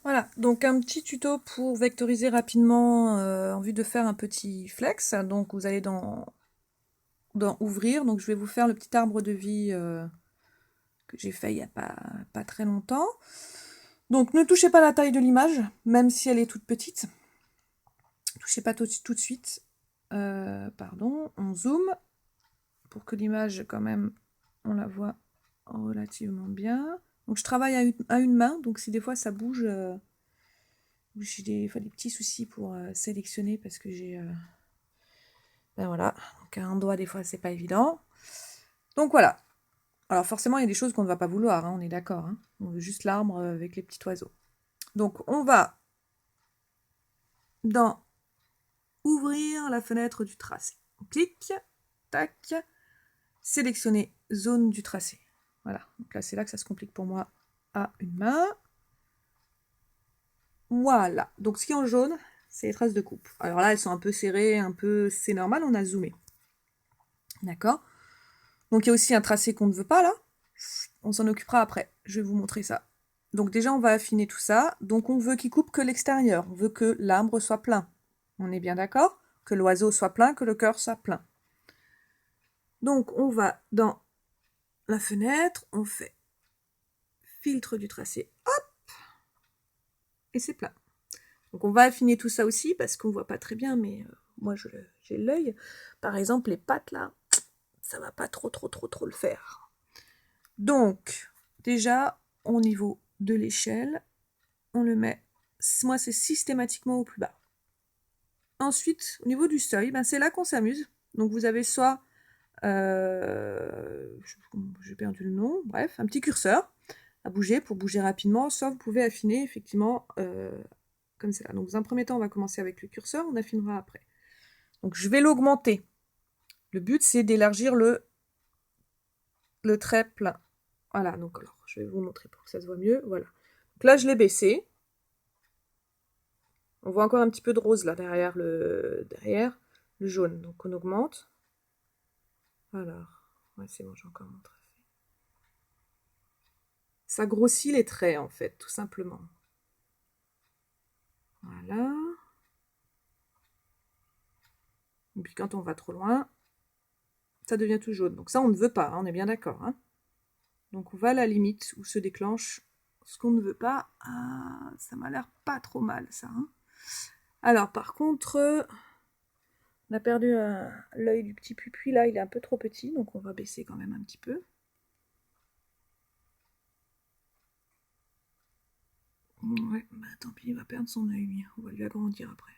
Voilà, donc un petit tuto pour vectoriser rapidement en vue de faire un petit flex. Donc vous allez dans Ouvrir, donc je vais vous faire le petit arbre de vie que j'ai fait il n'y a pas très longtemps. Donc ne touchez pas la taille de l'image, même si elle est toute petite. Touchez pas tout de suite. Pardon, on zoome pour que l'image quand même, on la voit relativement bien. Donc je travaille à une main, donc si des fois ça bouge... j'ai des fois des petits soucis pour sélectionner parce que j'ai... ben voilà, donc un doigt des fois c'est pas évident. Donc voilà. Alors forcément il y a des choses qu'on ne va pas vouloir, hein, on est d'accord. Hein. On veut juste l'arbre avec les petits oiseaux. Donc on va dans Ouvrir la fenêtre du tracé. On clique, tac, sélectionner zone du tracé. Voilà, donc là c'est là que ça se complique pour moi à une main. Voilà, donc ce qui est en jaune, c'est les traces de coupe. Alors là, elles sont un peu serrées, un peu... c'est normal, on a zoomé. D'accord. Donc il y a aussi un tracé qu'on ne veut pas là. On s'en occupera après. Je vais vous montrer ça. Donc déjà, on va affiner tout ça. Donc on veut qu'il coupe que l'extérieur. On veut que l'arbre soit plein. On est bien d'accord? Que l'oiseau soit plein, que le cœur soit plein. Donc on va dans la fenêtre, on fait filtre du tracé. Hop! Et c'est plein. Donc on va affiner tout ça aussi parce qu'on voit pas très bien, mais moi j'ai l'œil. Par exemple, les pattes là, ça va pas trop le faire. Donc, déjà, au niveau de l'échelle, on le met, moi c'est systématiquement au plus bas. Ensuite, au niveau du seuil, ben, c'est là qu'on s'amuse. Donc vous avez soit, j'ai perdu le nom, bref, un petit curseur à bouger pour bouger rapidement, soit vous pouvez affiner effectivement comme c'est là. Donc dans un premier temps, on va commencer avec le curseur, on affinera après. Donc je vais l'augmenter. Le but c'est d'élargir le trait plein. Voilà, donc alors je vais vous montrer pour que ça se voit mieux. Voilà. Donc là je l'ai baissé. On voit encore un petit peu de rose là derrière le jaune. Donc on augmente. Alors, ouais, c'est bon, j'ai encore mon tracé. Ça grossit les traits en fait, tout simplement. Voilà. Et puis quand on va trop loin, ça devient tout jaune. Donc ça, on ne veut pas, hein, on est bien d'accord. Hein. Donc on va à la limite où se déclenche ce qu'on ne veut pas. Ah, ça m'a l'air pas trop mal ça. Hein. Alors par contre, on a perdu l'œil du petit pupille là, il est un peu trop petit, donc on va baisser quand même un petit peu. Ouais, bah tant pis, il va perdre son œil, on va lui agrandir après.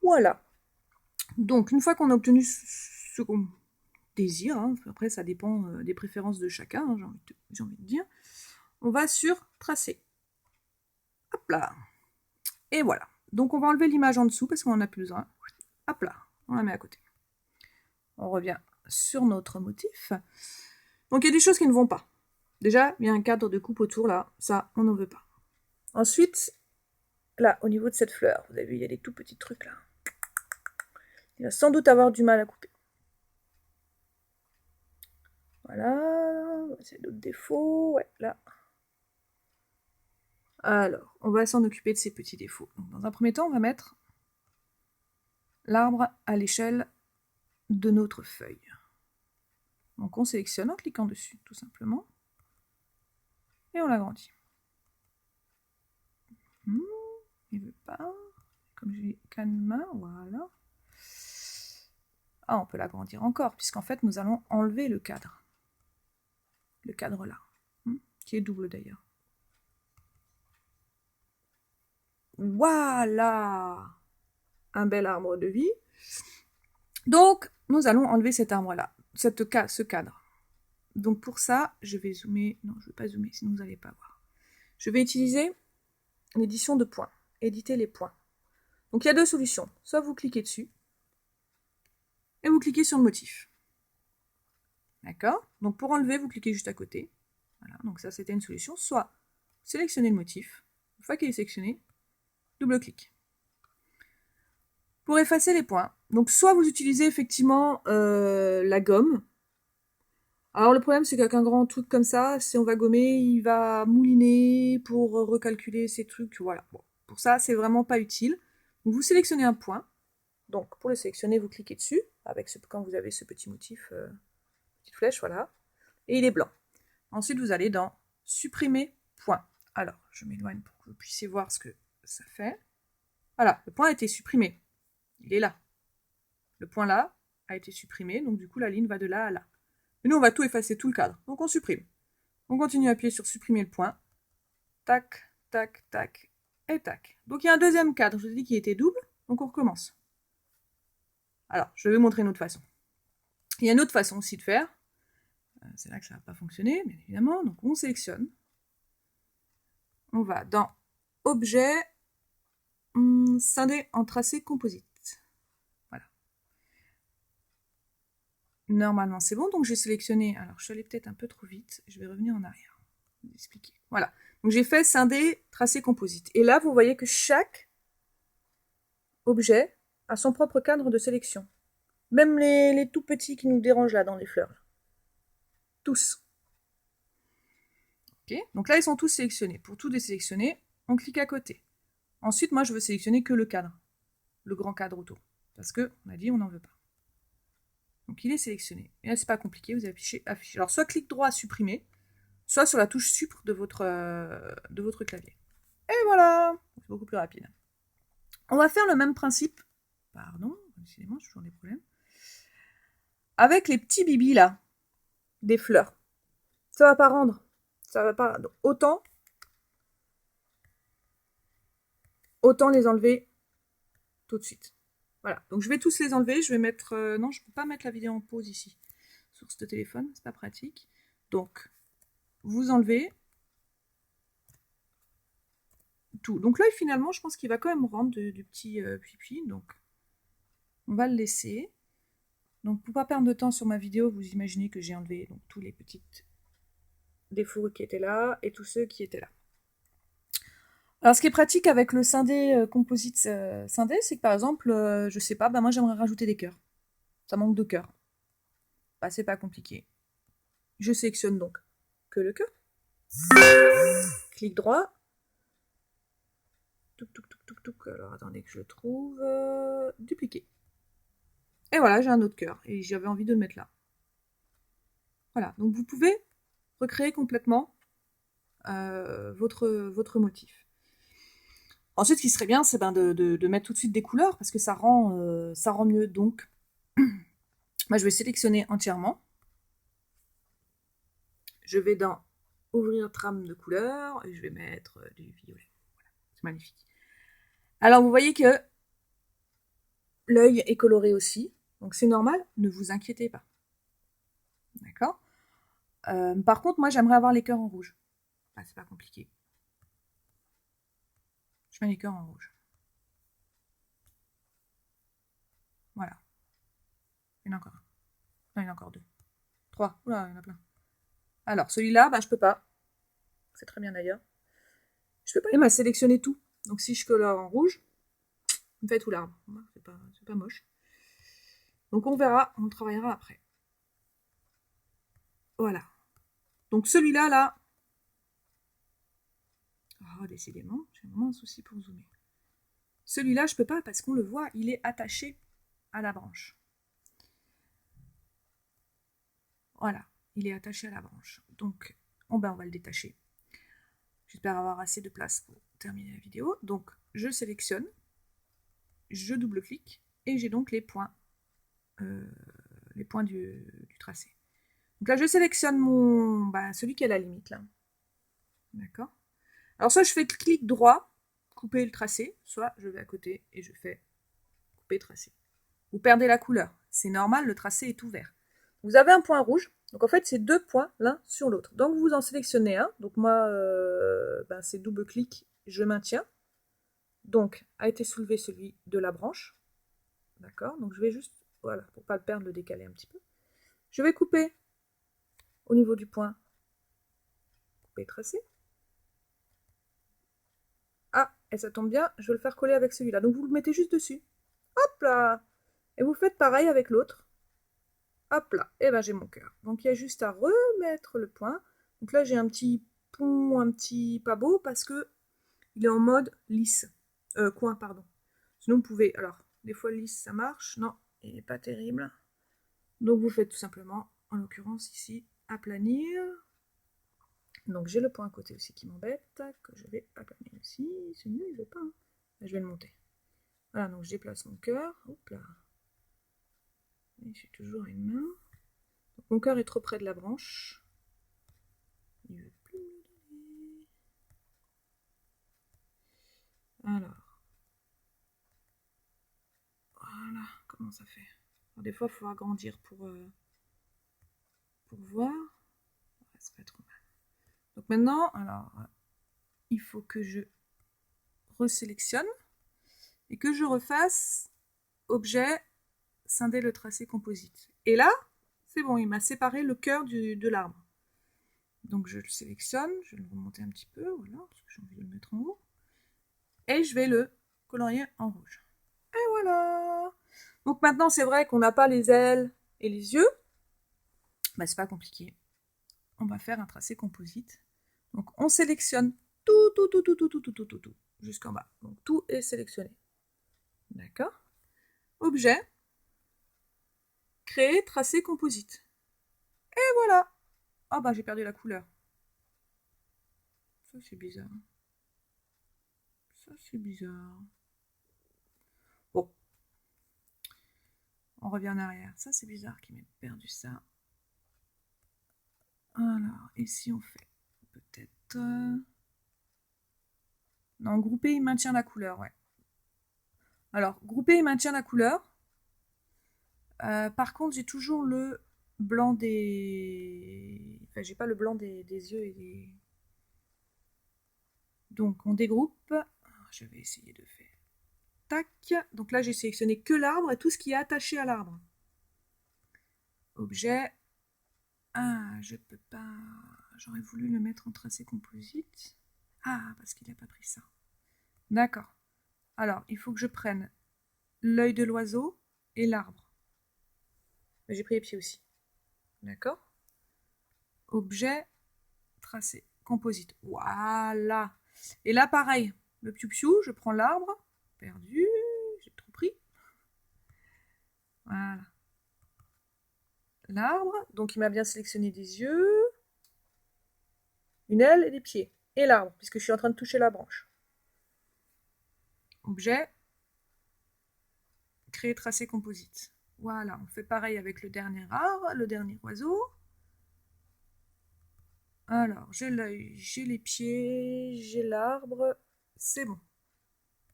Voilà. Donc une fois qu'on a obtenu ce qu'on désire, hein, après ça dépend des préférences de chacun, hein, j'ai envie de dire, on va sur tracer. Hop là. Et voilà. Donc on va enlever l'image en dessous parce qu'on n'en a plus besoin. Hop là, on la met à côté. On revient sur notre motif. Donc il y a des choses qui ne vont pas. Déjà, il y a un cadre de coupe autour là, ça on n'en veut pas. Ensuite, là, au niveau de cette fleur, vous avez vu, il y a des tout petits trucs là. Il va sans doute avoir du mal à couper. Voilà, c'est d'autres défauts, ouais, là. Alors, on va s'en occuper de ces petits défauts. Donc, dans un premier temps, on va mettre l'arbre à l'échelle de notre feuille. Donc on sélectionne en cliquant dessus, tout simplement. Et on l'agrandit. Il veut pas. Comme j'ai qu'une main, voilà. Ah, on peut l'agrandir encore, puisqu'en fait, nous allons enlever le cadre. Le cadre là, qui est double d'ailleurs. Voilà! Un bel arbre de vie. Donc, nous allons enlever cet arbre-là, ce cadre. Donc pour ça, je vais zoomer. Non, je ne vais pas zoomer, sinon vous n'allez pas voir. Je vais utiliser l'édition de points. Éditer les points. Donc il y a deux solutions. Soit vous cliquez dessus, et vous cliquez sur le motif. D'accord? Donc pour enlever, vous cliquez juste à côté. Voilà, donc ça c'était une solution. Soit sélectionnez le motif. Une fois qu'il est sélectionné, double-clic. Pour effacer les points, donc soit vous utilisez effectivement la gomme, Alors le problème, c'est qu'avec un grand truc comme ça, si on va gommer, il va mouliner pour recalculer ces trucs, voilà. Bon, pour ça, c'est vraiment pas utile. Donc vous sélectionnez un point. Donc pour le sélectionner, vous cliquez dessus, avec quand vous avez ce petit motif, petite flèche, voilà. Et il est blanc. Ensuite, vous allez dans supprimer point. Alors, je m'éloigne pour que vous puissiez voir ce que ça fait. Voilà, le point a été supprimé. Il est là. Le point là a été supprimé, donc du coup la ligne va de là à là. Et nous on va tout effacer, tout le cadre. Donc on supprime. On continue à appuyer sur supprimer le point. Tac, tac, tac, et tac. Donc il y a un deuxième cadre, je vous ai dit qu'il était double, donc on recommence. Alors, je vais vous montrer une autre façon. Il y a une autre façon aussi de faire. C'est là que ça ne va pas fonctionner, bien évidemment. Donc on sélectionne. On va dans Objet, scindé en tracé composite. Voilà. Normalement c'est bon, donc j'ai sélectionné. Alors je suis allée peut-être un peu trop vite, je vais revenir en arrière. Je vais vous expliquer. Voilà. Donc j'ai fait scindé, tracé composite. Et là vous voyez que chaque objet a son propre cadre de sélection. Même les tout petits qui nous dérangent là dans les fleurs. Tous. Ok. Donc là ils sont tous sélectionnés. Pour tout désélectionner, on clique à côté. Ensuite moi je veux sélectionner que le cadre. Le grand cadre autour. Parce que on a dit on n'en veut pas. Donc il est sélectionné. Et là c'est pas compliqué, vous affichez. Alors soit clic droit à supprimer, soit sur la touche Supr de votre clavier. Et voilà, c'est beaucoup plus rapide. On va faire le même principe, pardon, décidément j'ai toujours des problèmes, avec les petits bibis là, des fleurs. Ça va pas rendre, ça va pas, autant les enlever tout de suite. Voilà, donc je vais tous les enlever, je vais mettre, non je peux pas mettre la vidéo en pause ici, sur ce téléphone, c'est pas pratique. Donc, vous enlevez tout. Donc là, finalement, je pense qu'il va quand même rendre du petit pipi. Donc, on va le laisser. Donc, pour pas perdre de temps sur ma vidéo, vous imaginez que j'ai enlevé donc, tous les petits défauts qui étaient là et tous ceux qui étaient là. Alors, ce qui est pratique avec le scindé composite scindé, c'est que par exemple, je sais pas, moi j'aimerais rajouter des cœurs. Ça manque de cœurs. Bah, c'est pas compliqué. Je sélectionne donc que le cœur. Clic droit. Alors attendez que je le trouve. Dupliquer. Et voilà, j'ai un autre cœur. Et j'avais envie de le mettre là. Voilà, donc vous pouvez recréer complètement votre motif. Ensuite, ce qui serait bien, c'est de mettre tout de suite des couleurs, parce que ça rend mieux. Donc, moi, je vais sélectionner entièrement. Je vais dans Ouvrir trame de couleurs, et je vais mettre du violet. Voilà, c'est magnifique. Alors, vous voyez que l'œil est coloré aussi, donc c'est normal, ne vous inquiétez pas. D'accord. Par contre, moi, j'aimerais avoir les cœurs en rouge. Ah, c'est pas compliqué. Je mets les cœurs en rouge. Voilà. Il y en a encore un. Non, il y en a encore deux. 3. Oula, il y en a plein. Alors, celui-là, je peux pas. C'est très bien d'ailleurs. Je peux pas. Il m'a sélectionné tout. Donc, si je colore en rouge, il me fait tout l'arbre. C'est pas moche. Donc, on verra, on le travaillera après. Voilà. Donc, celui-là, là. Oh, décidément, j'ai vraiment un souci pour zoomer. Celui-là, je peux pas parce qu'on le voit, il est attaché à la branche. Voilà, il est attaché à la branche. Donc, on va le détacher. J'espère avoir assez de place pour terminer la vidéo. Donc, je sélectionne, je double-clique, et j'ai donc les points du tracé. Donc là, je sélectionne celui qui est à la limite, là. D'accord. Alors, soit je fais clic droit, couper le tracé, soit je vais à côté et je fais couper tracé. Vous perdez la couleur. C'est normal, le tracé est ouvert. Vous avez un point rouge. Donc en fait, c'est deux points l'un sur l'autre. Donc vous en sélectionnez un. Donc moi, c'est double-clic, je maintiens. Donc a été soulevé celui de la branche. D'accord. Donc je vais juste, voilà, pour pas le perdre, le décaler un petit peu. Je vais couper au niveau du point. Couper, tracer. Ah, et ça tombe bien, je vais le faire coller avec celui-là. Donc vous le mettez juste dessus. Hop là. Et vous faites pareil avec l'autre. hop là, et ben j'ai mon cœur. Donc il y a juste à remettre le point. Donc là j'ai un petit pont, un petit pas beau parce que il est en mode lisse. Coin, pardon. Sinon vous pouvez, alors des fois lisse ça marche, non, il n'est pas terrible. Donc vous faites tout simplement, en l'occurrence ici, aplanir. Donc j'ai le point à côté aussi qui m'embête, que je vais aplanir aussi. Celui-là il veut pas, hein. Là, je vais le monter. Voilà, donc je déplace mon cœur. Hop là. Et j'ai toujours une main. Donc, mon cœur est trop près de la branche. Il veut plus me donner. Alors. Voilà, comment ça fait. Alors, des fois, il faut agrandir pour voir. Ouais, c'est pas trop mal. Donc maintenant, alors, il faut que je resélectionne et que je refasse objet, scinder le tracé composite. Et là, c'est bon, il m'a séparé le cœur de l'arbre. Donc je le sélectionne, je vais le remonter un petit peu, voilà, parce que j'ai envie de le mettre en haut. Et je vais le colorier en rouge. Et voilà. Donc maintenant, c'est vrai qu'on n'a pas les ailes et les yeux. Bah, c'est pas compliqué. On va faire un tracé composite. Donc on sélectionne tout, jusqu'en bas. Donc tout est sélectionné. D'accord. Objet, créer, tracé composite. Et voilà. Ah bah j'ai perdu la couleur. Ça c'est bizarre. Ça c'est bizarre. Bon. On revient en arrière. Ça c'est bizarre qu'il m'ait perdu ça. Alors, et si on fait peut-être... Non, grouper, il maintient la couleur, ouais. Alors, grouper, il maintient la couleur. Par contre, j'ai toujours le blanc des... Enfin, j'ai pas le blanc des yeux et des... Donc, on dégroupe. Je vais essayer de faire... Tac. Donc là, j'ai sélectionné que l'arbre et tout ce qui est attaché à l'arbre. Objet. Ah, je peux pas... J'aurais voulu le mettre en tracé composite. Ah, parce qu'il n'a pas pris ça. D'accord. Alors, il faut que je prenne l'œil de l'oiseau et l'arbre. J'ai pris les pieds aussi. D'accord. Objet, tracé, composite. Voilà. Et là, pareil. Le piou-piou, je prends l'arbre. Perdu. J'ai trop pris. Voilà. L'arbre. Donc, il m'a bien sélectionné des yeux, une aile et des pieds. Et l'arbre, puisque je suis en train de toucher la branche. Objet, créer, tracé, composite. Voilà, on fait pareil avec le dernier arbre, le dernier oiseau. Alors, j'ai l'œil, j'ai les pieds, j'ai l'arbre, c'est bon.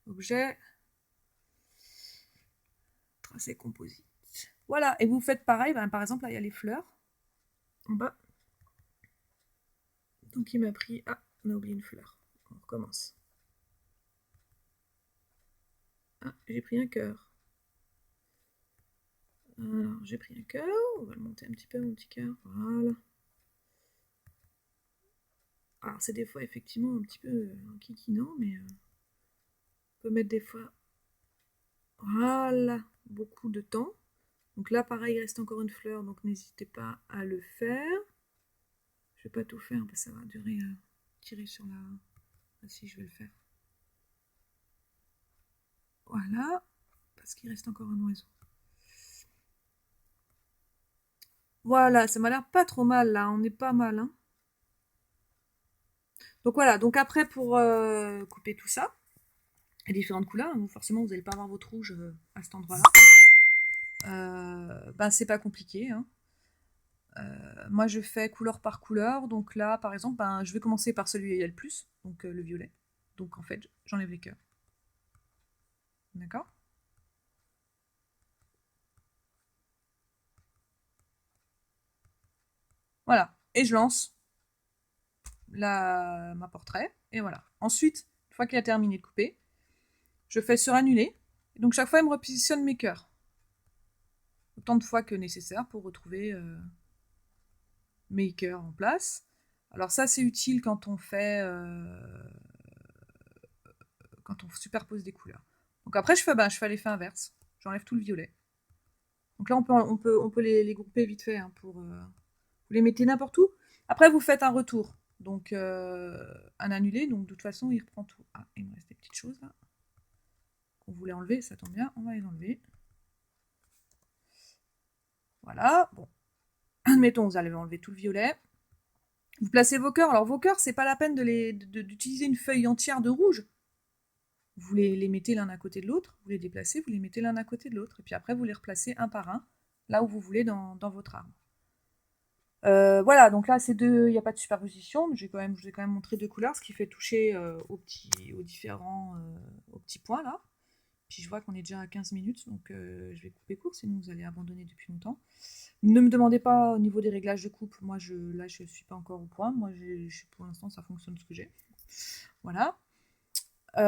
Objet, tracé, composite. Voilà, et vous faites pareil, ben, par exemple, là, il y a les fleurs, en bas. Donc, il m'a pris... Ah, on a oublié une fleur. On recommence. Ah, j'ai pris un cœur. Alors, j'ai pris un cœur, on va le monter un petit peu, mon petit cœur, voilà. Alors, c'est des fois, effectivement, un petit peu kikinant, mais on peut mettre des fois... Voilà, beaucoup de temps. Donc là, pareil, il reste encore une fleur, donc n'hésitez pas à le faire. Je vais pas tout faire, parce que ça va durer à tirer sur la... Ah si, je vais le faire. Voilà, parce qu'il reste encore un oiseau. Voilà, ça m'a l'air pas trop mal, là, on est pas mal, hein. Donc voilà, donc après, pour couper tout ça, les différentes couleurs, donc forcément, vous n'allez pas avoir votre rouge à cet endroit-là. Ben, c'est pas compliqué, hein. Moi, je fais couleur par couleur. Donc là, par exemple, ben, je vais commencer par celui où il y a le plus, donc le violet. Donc en fait, j'enlève les cœurs. D'accord. Voilà. Et je lance ma portrait. Et voilà. Ensuite, une fois qu'il a terminé de couper, je fais sur annuler. Et donc chaque fois, il me repositionne mes cœurs. Autant de fois que nécessaire pour retrouver mes cœurs en place. Alors ça, c'est utile quand on fait... quand on superpose des couleurs. Donc après, je fais l'effet inverse. J'enlève tout le violet. Donc là, on peut les grouper vite fait. Hein, vous les mettez n'importe où. Après, vous faites un retour. Donc, un annulé. Donc, de toute façon, il reprend tout. Ah, il me reste des petites choses là. On voulait enlever, ça tombe bien. On va les enlever. Voilà. Bon. Admettons, vous allez enlever tout le violet. Vous placez vos cœurs. Alors, vos cœurs, c'est pas la peine d'utiliser une feuille entière de rouge. Vous les mettez l'un à côté de l'autre, vous les déplacez, vous les mettez l'un à côté de l'autre, et puis après vous les replacez un par un, là où vous voulez dans votre arbre. Voilà, donc là c'est deux, il n'y a pas de superposition, mais je vous ai quand même montré deux couleurs, ce qui fait toucher aux petits points là. Puis je vois qu'on est déjà à 15 minutes, donc je vais couper court, sinon vous allez abandonner depuis longtemps. Ne me demandez pas au niveau des réglages de coupe, là je suis pas encore au point, pour l'instant ça fonctionne ce que j'ai. Voilà.